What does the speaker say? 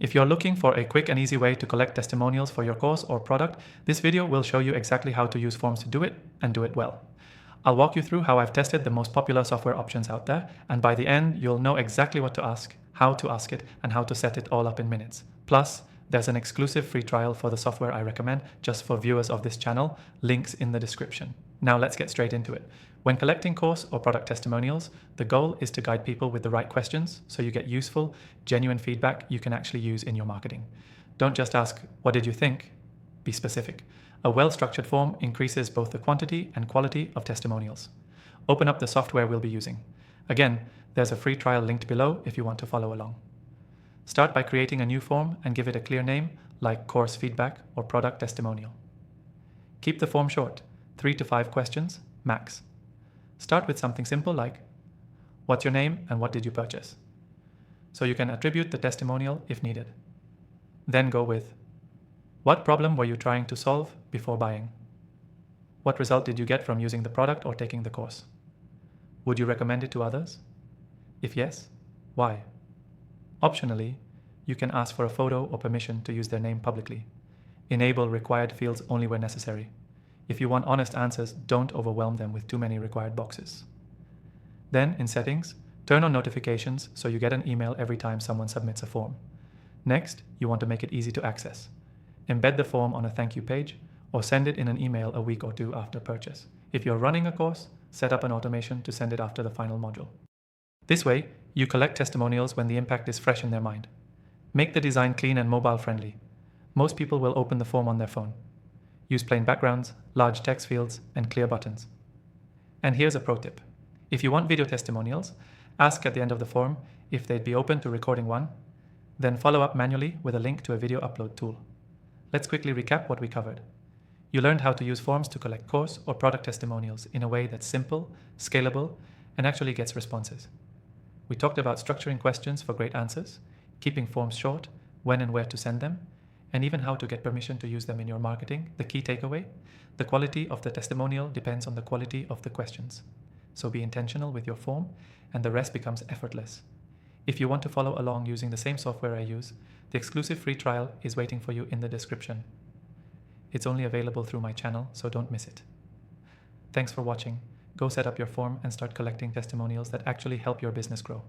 If you're looking for a quick and easy way to collect testimonials for your course or product, this video will show you exactly how to use forms to do it and do it well. I'll walk you through how I've tested the most popular software options out there, and by the end, you'll know exactly what to ask, how to ask it, and how to set it all up in minutes. Plus, there's an exclusive free trial for the software I recommend just for viewers of this channel, links in the description. Now let's get straight into it. When collecting course or product testimonials, the goal is to guide people with the right questions so you get useful, genuine feedback you can actually use in your marketing. Don't just ask, "What did you think?" Be specific. A well-structured form increases both the quantity and quality of testimonials. Open up the software we'll be using. Again, there's a free trial linked below if you want to follow along. Start by creating a new form and give it a clear name like course feedback or product testimonial. Keep the form short, 3 to 5 questions, max. Start with something simple like, "What's your name and what did you purchase?" So you can attribute the testimonial if needed. Then go with, "What problem were you trying to solve before buying? What result did you get from using the product or taking the course? Would you recommend it to others? If yes, why?" Optionally, you can ask for a photo or permission to use their name publicly. Enable required fields only where necessary. If you want honest answers, don't overwhelm them with too many required boxes. Then, in Settings, turn on notifications so you get an email every time someone submits a form. Next, you want to make it easy to access. Embed the form on a thank you page or send it in an email a week or 2 after purchase. If you're running a course, set up an automation to send it after the final module. This way, you collect testimonials when the impact is fresh in their mind. Make the design clean and mobile friendly. Most people will open the form on their phone. Use plain backgrounds, large text fields, and clear buttons. And here's a pro tip. If you want video testimonials, ask at the end of the form if they'd be open to recording one, then follow up manually with a link to a video upload tool. Let's quickly recap what we covered. You learned how to use forms to collect course or product testimonials in a way that's simple, scalable, and actually gets responses. We talked about structuring questions for great answers, keeping forms short, when and where to send them, and even how to get permission to use them in your marketing. The key takeaway: the quality of the testimonial depends on the quality of the questions. So be intentional with your form, and the rest becomes effortless. If you want to follow along using the same software I use, the exclusive free trial is waiting for you in the description. It's only available through my channel, so don't miss it. Thanks for watching. Go set up your form and start collecting testimonials that actually help your business grow.